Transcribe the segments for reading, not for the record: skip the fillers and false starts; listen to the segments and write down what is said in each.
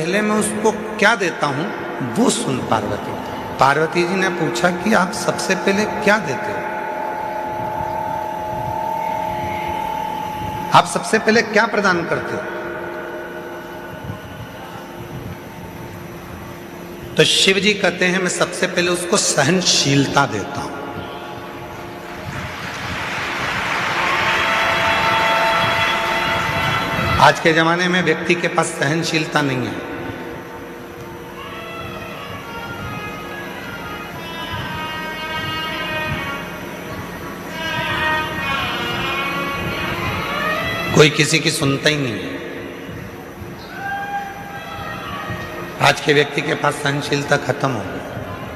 पहले मैं उसको क्या देता हूं वो सुन पार्वती। पार्वती जी ने पूछा कि आप सबसे पहले क्या देते हो, आप सबसे पहले क्या प्रदान करते हो? तो शिव जी कहते हैं मैं सबसे पहले उसको सहनशीलता देता हूं। आज के जमाने में व्यक्ति के पास सहनशीलता नहीं है। कोई किसी की सुनता ही नहीं है। आज के व्यक्ति के पास सहनशीलता खत्म हो गई।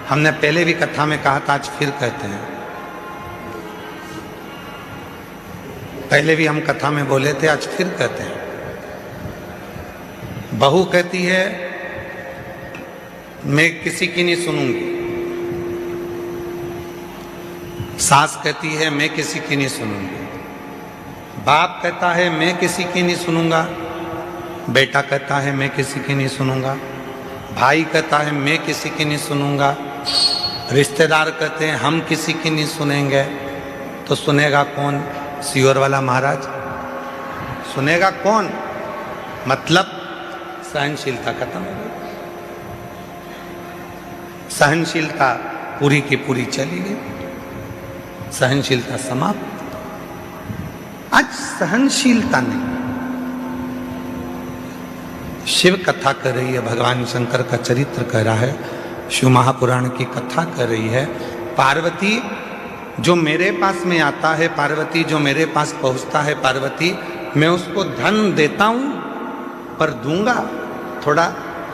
हमने पहले भी कथा में कहा था, आज फिर कहते हैं। पहले भी हम कथा में बोले थे, आज फिर कहते हैं। बहू कहती है मैं किसी की नहीं सुनूंगी, सास कहती है मैं किसी की नहीं सुनूंगी, बाप कहता है मैं किसी की नहीं सुनूंगा, बेटा कहता है मैं किसी की नहीं सुनूंगा, भाई कहता है मैं किसी की नहीं सुनूंगा, रिश्तेदार कहते हैं हम किसी की नहीं सुनेंगे। तो सुनेगा कौन? सियोर वाला महाराज सुनेगा कौन? मतलब सहनशीलता खत्म हो गई। सहनशीलता पूरी की पूरी चली गई, सहनशीलता समाप्त। आज सहनशीलता नहीं। शिव कथा कर रही है, भगवान शंकर का चरित्र कह रहा है, शिव महापुराण की कथा कर रही है। पार्वती जो मेरे पास में आता है, पार्वती जो मेरे पास पहुंचता है, पार्वती मैं उसको धन देता हूं पर दूंगा थोड़ा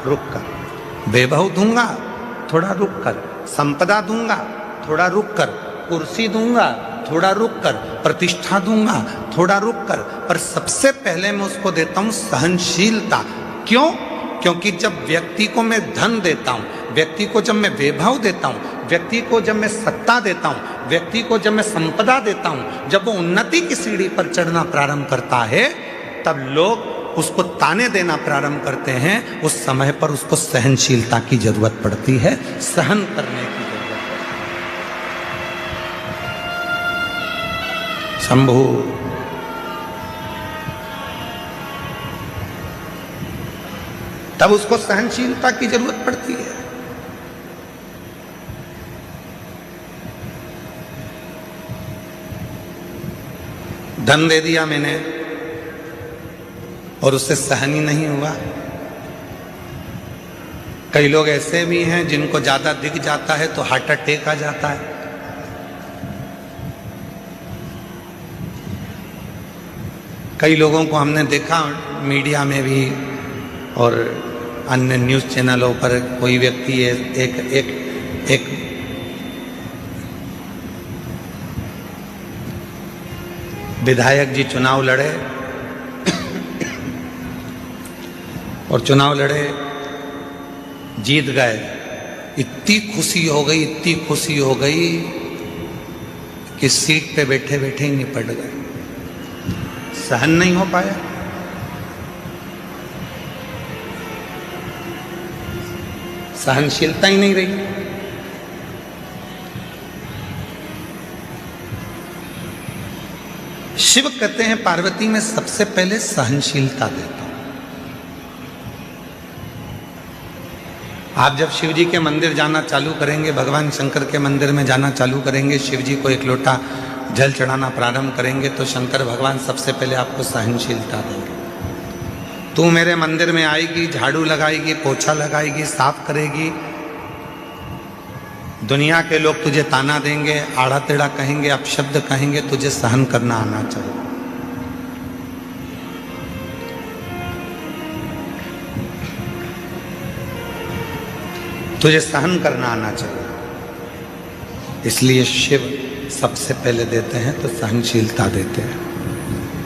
रुक कर, वैभव दूंगा थोड़ा रुक कर, संपदा दूंगा थोड़ा रुक कर, कुर्सी दूंगा थोड़ा रुक कर, प्रतिष्ठा दूंगा थोड़ा रुक कर, पर सबसे पहले मैं उसको देता हूं सहनशीलता। क्यों? क्योंकि जब व्यक्ति को मैं धन देता हूं, व्यक्ति को जब मैं वैभव देता हूं, व्यक्ति को जब मैं सत्ता देता हूं, व्यक्ति को जब मैं संपदा देता हूं, जब वो उन्नति की सीढ़ी पर चढ़ना प्रारंभ करता है, तब लोग उसको ताने देना प्रारंभ करते हैं। उस समय पर उसको सहनशीलता की जरूरत पड़ती है, सहन करने की जरूरत है। शंभु तब उसको सहनशीलता की जरूरत पड़ती है। धन दे दिया मैंने और उससे सहन ही नहीं हुआ। कई लोग ऐसे भी हैं जिनको ज्यादा दिख जाता है तो हार्ट अटैक आ जाता है। कई लोगों को हमने देखा मीडिया में भी और अन्य न्यूज़ चैनलों पर, कोई व्यक्ति एक विधायक जी चुनाव लड़े और चुनाव लड़े, जीत गए। इतनी खुशी हो गई, इतनी खुशी हो गई कि सीट पे बैठे बैठे ही निपट गए, सहन नहीं हो पाया। सहनशीलता ही नहीं रही। शिव कहते हैं पार्वती में सबसे पहले सहनशीलता देता हूं। आप जब शिव जी के मंदिर जाना चालू करेंगे, भगवान शंकर के मंदिर में जाना चालू करेंगे, शिव जी को एक लोटा जल चढ़ाना प्रारंभ करेंगे, तो शंकर भगवान सबसे पहले आपको सहनशीलता देंगे। तू मेरे मंदिर में आएगी, झाड़ू लगाएगी, पोछा लगाएगी, साफ करेगी, दुनिया के लोग तुझे ताना देंगे, आड़ा टेढ़ा कहेंगे, अपशब्द कहेंगे, तुझे सहन करना आना चाहिए। तुझे सहन करना आना चाहिए। इसलिए शिव सबसे पहले देते हैं तो सहनशीलता देते हैं।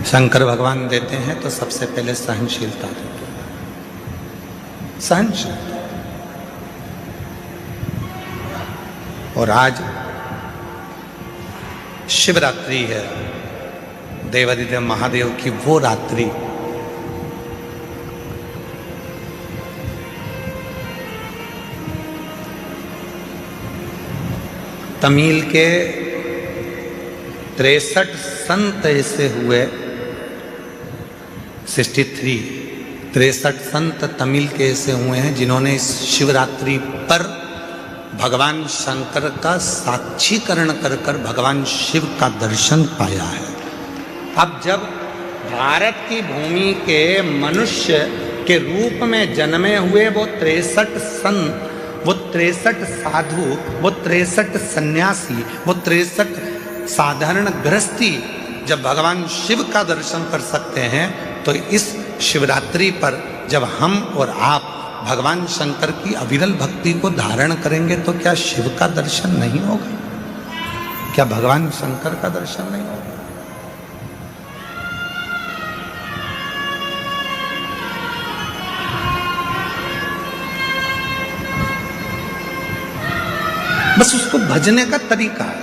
शंकर भगवान देते हैं तो सबसे पहले सहनशीलता देते हैं, सहनशीलता। और आज शिवरात्रि है, देवादिदेव महादेव की वो रात्रि तमिल के 63 संत ऐसे हुए, 63 संत तमिल के ऐसे हुए हैं जिन्होंने इस शिवरात्रि पर भगवान शंकर का साक्षीकरण कर कर भगवान शिव का दर्शन पाया है। अब जब भारत की भूमि के मनुष्य के रूप में जन्मे हुए वो 63 संत, वो 63 साधु, वो 63 सन्यासी, वो 63 साधारण गृहस्थी जब भगवान शिव का दर्शन कर सकते हैं, तो इस शिवरात्रि पर जब हम और आप भगवान शंकर की अविरल भक्ति को धारण करेंगे तो क्या शिव का दर्शन नहीं होगा? क्या भगवान शंकर का दर्शन नहीं होगा? बस उसको भजने का तरीका है,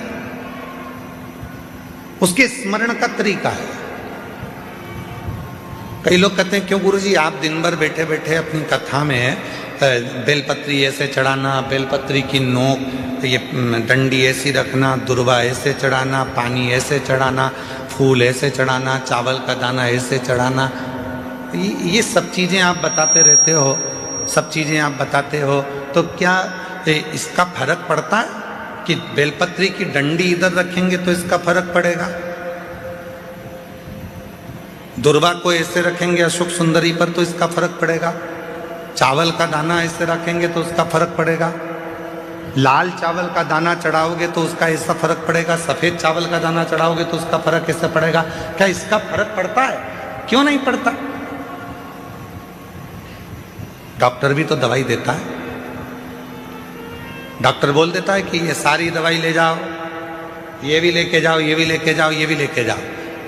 उसके स्मरण का तरीका है। कई लोग कहते हैं क्यों गुरुजी आप दिन भर बैठे बैठे अपनी कथा में बेलपत्री ऐसे चढ़ाना, बेलपत्री की नोक ये डंडी ऐसी रखना, दुर्वा ऐसे चढ़ाना, पानी ऐसे चढ़ाना, फूल ऐसे चढ़ाना, चावल का दाना ऐसे चढ़ाना, ये सब चीज़ें आप बताते रहते हो, सब चीज़ें आप बताते हो, तो क्या इसका फर्क पड़ता है कि बेलपत्री की डंडी इधर रखेंगे तो इसका फर्क पड़ेगा, दुर्वा को ऐसे रखेंगे अशोक सुंदरी पर तो इसका फर्क पड़ेगा, चावल का दाना ऐसे रखेंगे तो उसका फर्क पड़ेगा, लाल चावल का दाना चढ़ाओगे तो उसका ऐसा फर्क पड़ेगा, सफेद चावल का दाना चढ़ाओगे तो उसका फर्क कैसे पड़ेगा? क्या इसका फर्क पड़ता है? क्यों नहीं पड़ता? डॉक्टर भी तो दवाई देता है, डॉक्टर बोल देता है कि ये सारी दवाई ले जाओ, ये भी लेके जाओ, ये भी लेके जाओ, ये भी लेके जाओ,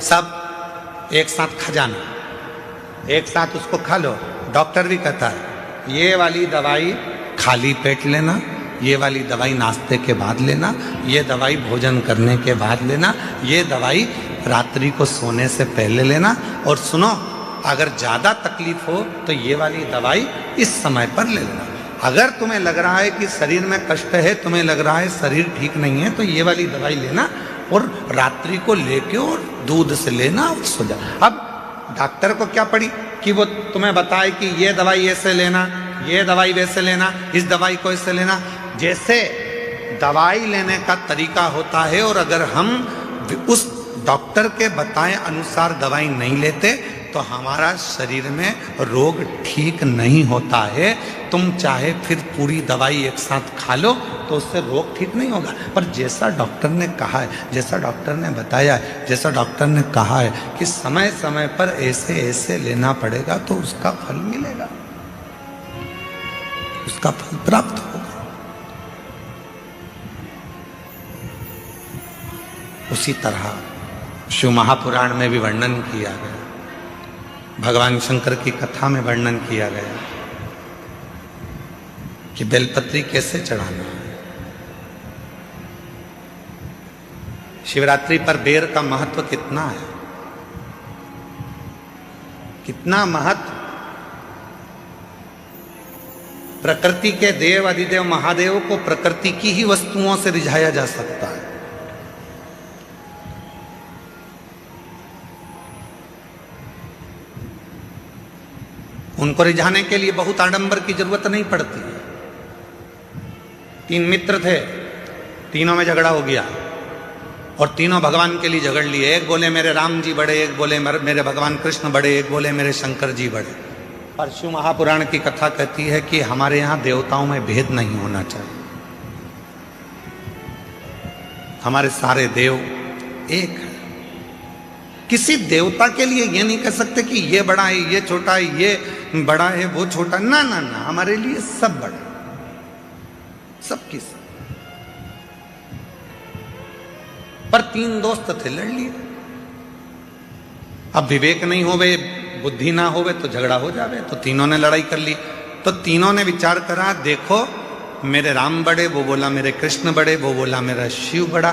सब एक साथ खा जाना, एक साथ उसको खा लो। डॉक्टर भी कहता है ये वाली दवाई खाली पेट लेना, ये वाली दवाई नाश्ते के बाद लेना, ये दवाई भोजन करने के बाद लेना, ये दवाई रात्रि को सोने से पहले लेना, और सुनो अगर ज़्यादा तकलीफ हो तो ये वाली दवाई इस समय पर ले लेना। अगर तुम्हें लग रहा है कि शरीर में कष्ट है, तुम्हें लग रहा है शरीर ठीक नहीं है, तो ये वाली दवाई लेना और रात्रि को लेके और दूध से लेना और सो जा। अब डॉक्टर को क्या पड़ी कि वो तुम्हें बताए कि ये दवाई ऐसे लेना, ये दवाई वैसे लेना, इस दवाई को ऐसे लेना। जैसे दवाई लेने का तरीका होता है, और अगर हम उस डॉक्टर के बताए अनुसार दवाई नहीं लेते तो हमारा शरीर में रोग ठीक नहीं होता है। तुम चाहे फिर पूरी दवाई एक साथ खा लो तो उससे रोग ठीक नहीं होगा। पर जैसा डॉक्टर ने कहा है, जैसा डॉक्टर ने बताया है, जैसा डॉक्टर ने कहा है कि समय समय पर ऐसे ऐसे लेना पड़ेगा तो उसका फल मिलेगा, उसका फल प्राप्त होगा। उसी तरह शिव महापुराण में भी वर्णन किया गया, भगवान शंकर की कथा में वर्णन किया गया कि बेलपत्री कैसे चढ़ाना है। शिवरात्रि पर बेर का महत्व कितना है, कितना महत्व। प्रकृति के देव अधिदेव महादेव को प्रकृति की ही वस्तुओं से रिझाया जा सकता है। उनको रिझाने के लिए बहुत आडंबर की जरूरत नहीं पड़ती। 3 मित्र थे, तीनों में झगड़ा हो गया और तीनों भगवान के लिए झगड़ लिए। एक बोले मेरे राम जी बड़े, एक बोले मेरे भगवान कृष्ण बड़े, एक बोले मेरे शंकर जी बड़े। पर शिव महापुराण की कथा कहती है कि हमारे यहाँ देवताओं में भेद नहीं होना चाहिए, हमारे सारे देव एक है। किसी देवता के लिए ये नहीं कह सकते कि ये बड़ा है, ये छोटा है, ये बड़ा है, वो छोटा। ना ना ना, हमारे लिए सब बड़ा, सबकी सब। पर 3 दोस्त थे, लड़ लिए। अब विवेक नहीं होवे, बुद्धि ना होवे तो झगड़ा हो जावे। तो तीनों ने लड़ाई कर ली। तो तीनों ने विचार करा, देखो मेरे राम बड़े, वो बोला मेरे कृष्ण बड़े, वो बोला मेरा शिव बड़ा।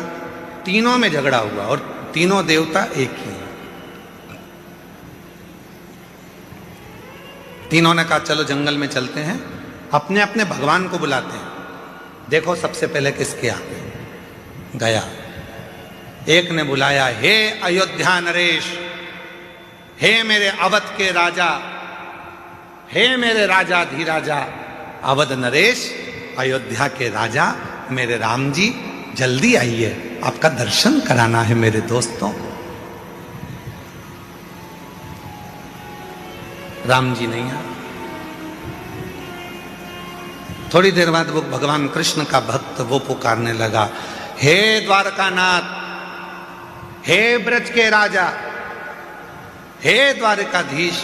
तीनों में झगड़ा हुआ और तीनों देवता एक ही हैं। तीनों ने कहा चलो जंगल में चलते हैं, अपने अपने भगवान को बुलाते हैं। देखो सबसे पहले किसके आगे। गया। एक ने बुलाया, हे अयोध्या नरेश, हे मेरे अवध के राजा, हे मेरे राजा धीराजा, अवध नरेश, अयोध्या के राजा, मेरे राम जी जल्दी आइए, आपका दर्शन कराना है मेरे दोस्तों। राम जी नहीं आए। थोड़ी देर बाद वो भगवान कृष्ण का भक्त वो पुकारने लगा, हे द्वारकानाथ, हे ब्रज के राजा, हे द्वारकाधीश,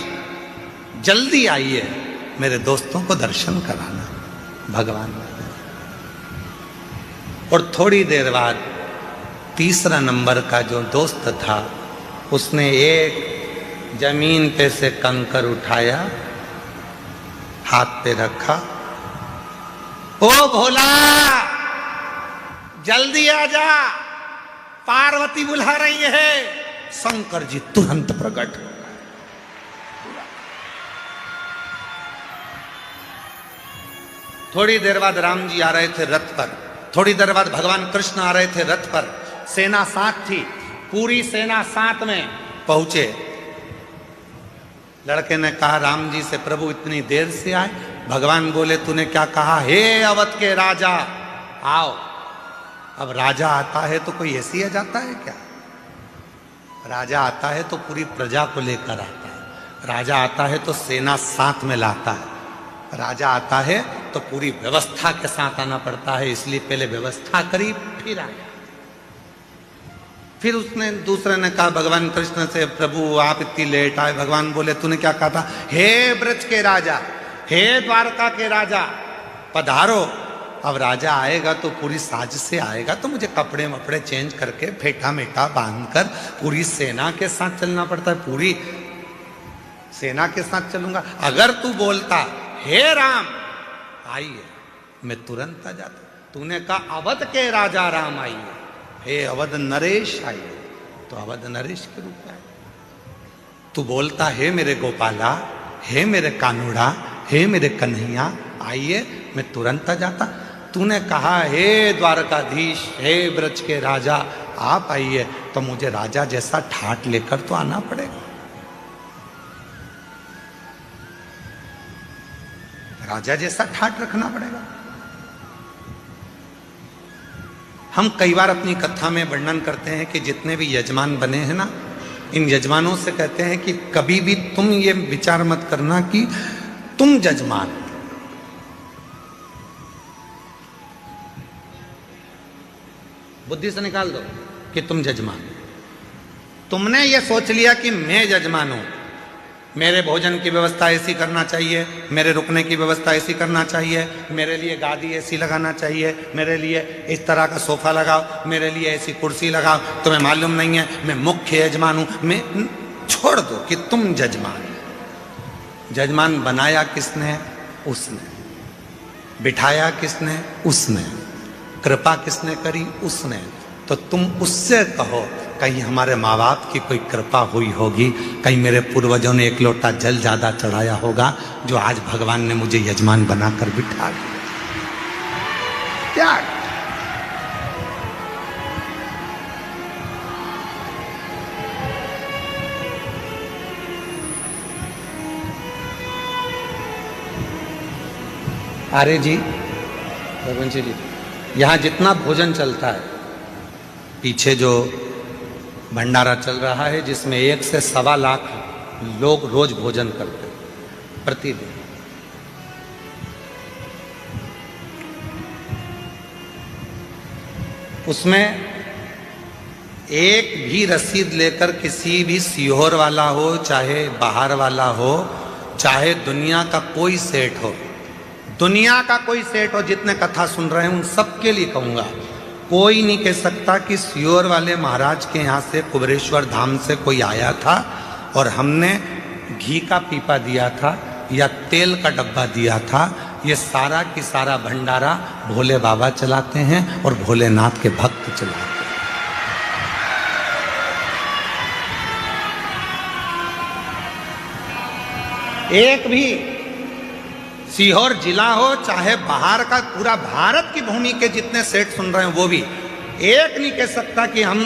जल्दी आइए, मेरे दोस्तों को दर्शन कराना। भगवान और थोड़ी देर बाद तीसरा नंबर का जो दोस्त था उसने एक जमीन पे से कंकर उठाया, हाथ पे रखा, ओ भोला जल्दी आ जा, पार्वती बुला रही है। शंकर जी तुरंत प्रकट हो गए। थोड़ी देर बाद राम जी आ रहे थे रथ पर, थोड़ी देर बाद भगवान कृष्ण आ रहे थे रथ पर, सेना साथ थी, पूरी सेना साथ में पहुंचे। लड़के ने कहा राम जी से, प्रभु इतनी देर से आए? भगवान बोले, तूने क्या कहा? हे अवध के राजा आओ। अब राजा आता है तो कोई ऐसे ही आ जाता है क्या? राजा आता है तो पूरी प्रजा को लेकर आता है, राजा आता है तो सेना साथ में लाता है, राजा आता है तो पूरी व्यवस्था के साथ आना पड़ता है, इसलिए पहले व्यवस्था करी फिर आया। फिर उसने दूसरे ने कहा भगवान कृष्ण से, प्रभु आप इतनी लेट आए। भगवान बोले, तूने क्या कहा था? हे ब्रज के राजा, हे द्वारका के राजा, पधारो। अब राजा आएगा तो पूरी साज से आएगा, तो मुझे कपड़े वपड़े चेंज करके फेटा मेटा बांधकर पूरी सेना के साथ चलना पड़ता है, पूरी सेना के साथ चलूंगा। अगर तू बोलता हे राम आइए, मैं तुरंत आ जाता। तूने कहा अवध के राजा राम आइए, हे अवध नरेश आइए, तो अवध नरेश के रूप में आए। तू बोलता हे मेरे गोपाला, हे मेरे कानूड़ा, हे मेरे कन्हैया आइए, मैं तुरंत आ जाता। तूने कहा हे द्वारकाधीश, हे ब्रज के राजा आप आइए, तो मुझे राजा जैसा ठाट लेकर तो आना पड़ेगा, राजा जैसा ठाट रखना पड़ेगा। हम कई बार अपनी कथा में वर्णन करते हैं कि जितने भी यजमान बने हैं ना, इन यजमानों से कहते हैं कि कभी भी तुम ये विचार मत करना कि तुम जजमान, बुद्धि से निकाल दो कि तुम जजमान। तुमने ये सोच लिया कि मैं जजमान हूं, मेरे भोजन की व्यवस्था ऐसी करना चाहिए, मेरे रुकने की व्यवस्था ऐसी करना चाहिए, मेरे लिए गादी ऐसी लगाना चाहिए, मेरे लिए इस तरह का सोफा लगाओ, मेरे लिए ऐसी कुर्सी लगाओ। तुम्हें मालूम नहीं है मैं मुख्य यजमान हूं। मैं छोड़ दो कि तुम जजमान। जजमान बनाया किसने? उसने। बिठाया किसने? उसने। कृपा किसने करी? उसने। तो तुम उससे कहो, कहीं हमारे माँ बाप की कोई कृपा हुई होगी, कहीं मेरे पूर्वजों ने एक लोटा जल ज्यादा चढ़ाया होगा, जो आज भगवान ने मुझे यजमान बनाकर बिठा दिया। त्याग। अरे जी रघुवंशी जी, यहाँ जितना भोजन चलता है, पीछे जो भंडारा चल रहा है जिसमें 1 से 1.25 लाख लोग रोज भोजन करते हैं प्रतिदिन, उसमें एक भी रसीद लेकर किसी भी सीहोर वाला हो, चाहे बाहर वाला हो, चाहे दुनिया का कोई सेठ हो, दुनिया का कोई सेठ हो, जितने कथा सुन रहे हैं उन सबके लिए कहूँगा, कोई नहीं कह सकता कि सीहोर वाले महाराज के यहाँ से कुबेरेश्वर धाम से कोई आया था और हमने घी का पीपा दिया था या तेल का डब्बा दिया था। ये सारा की सारा भंडारा भोले बाबा चलाते हैं और भोलेनाथ के भक्त चलाते हैं। एक भी सीहोर जिला हो, चाहे बाहर का पूरा भारत की भूमि के जितने सेठ सुन रहे हैं वो भी एक नहीं कह सकता कि हम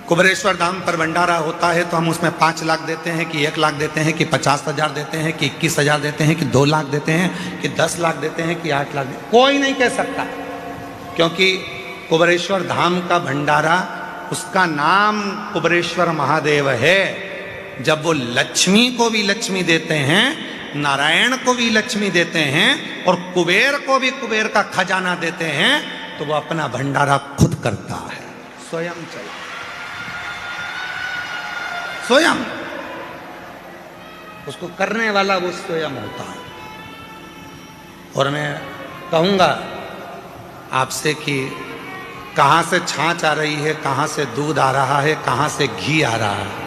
कुबेरेश्वर धाम पर भंडारा होता है तो हम उसमें 5 लाख देते हैं कि 1 लाख देते हैं कि 50,000 देते हैं कि 21,000 देते हैं कि 2 लाख देते हैं कि 10 लाख देते हैं कि 8 लाख देते हैं। कोई नहीं कह सकता, क्योंकि कुबेरेश्वर धाम का भंडारा, उसका नाम कुबेरेश्वर महादेव है। जब वो लक्ष्मी को भी लक्ष्मी देते हैं, नारायण को भी लक्ष्मी देते हैं और कुबेर को भी कुबेर का खजाना देते हैं, तो वो अपना भंडारा खुद करता है, स्वयं चला, स्वयं। उसको करने वाला वो स्वयं होता है। और मैं कहूंगा आपसे कि कहां से छाछ आ रही है, कहां से दूध आ रहा है, कहां से घी आ रहा है,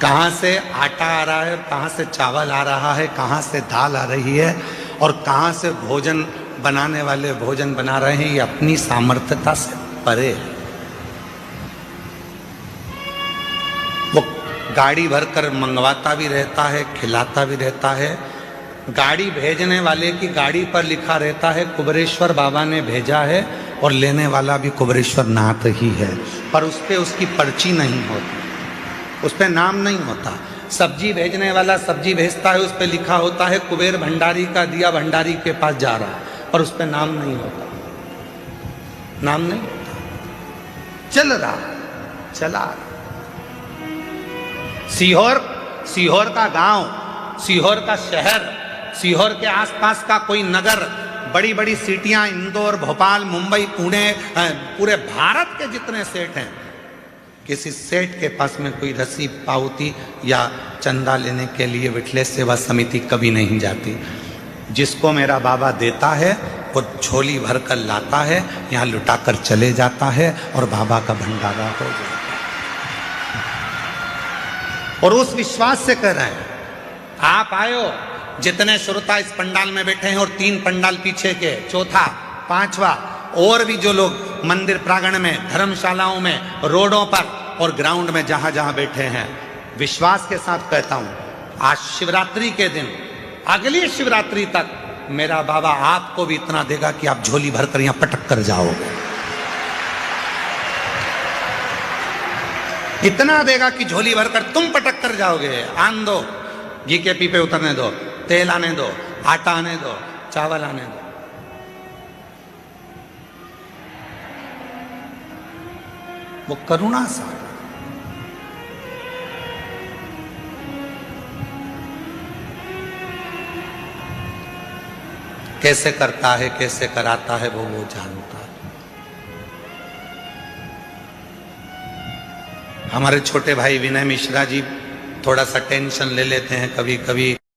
कहां से आटा आ रहा है, कहां से चावल आ रहा है, कहां से दाल आ रही है और कहां से भोजन बनाने वाले भोजन बना रहे हैं, ये अपनी सामर्थ्यता से परे है। वो गाड़ी भरकर मंगवाता भी रहता है, खिलाता भी रहता है। गाड़ी भेजने वाले की गाड़ी पर लिखा रहता है कुबेरेश्वर बाबा ने भेजा है, और लेने वाला भी कुबेरेश्वर नाथ ही है, पर उस पर उसकी पर्ची नहीं होती, उस पर नाम नहीं होता। सब्जी भेजने वाला सब्जी भेजता है, उस पर लिखा होता है कुबेर भंडारी का दिया भंडारी के पास जा रहा है, पर उस पर नाम नहीं होता, नाम नहीं होता। चल रहा, चला रहा। सीहोर का गांव, सीहोर का शहर, सीहोर के आसपास का कोई नगर, बड़ी बड़ी सिटियां, इंदौर, भोपाल, मुंबई, पुणे, पूरे भारत के जितने सेठ हैं, किसी सेठ के पास में कोई रसीद, पावती या चंदा लेने के लिए विठलेश सेवा समिति कभी नहीं जाती। जिसको मेरा बाबा देता है वो झोली भर कर लाता है, यहाँ लुटा कर चले जाता है और बाबा का भंडारा हो जाता है। और उस विश्वास से कह रहे हैं, आप आयो, जितने श्रोता इस पंडाल में बैठे हैं और 3 पंडाल पीछे के, चौथा, 5वां, और भी जो लोग मंदिर प्रांगण में, धर्मशालाओं में, रोडों पर और ग्राउंड में जहां जहां बैठे हैं, विश्वास के साथ कहता हूं, आज शिवरात्रि के दिन, अगली शिवरात्रि तक मेरा बाबा आपको भी इतना देगा कि आप झोली भरकर यहां पटक कर जाओगे। इतना देगा कि झोली भरकर तुम पटक कर जाओगे। आन दो, घी के पीपे उतरने दो, तेल आने दो, आटा आने दो, चावल आने दो। वो करुणा सा, कैसे करता है, कैसे कराता है, वो जानता है। हमारे छोटे भाई विनय मिश्रा जी थोड़ा सा टेंशन ले लेते हैं कभी कभी।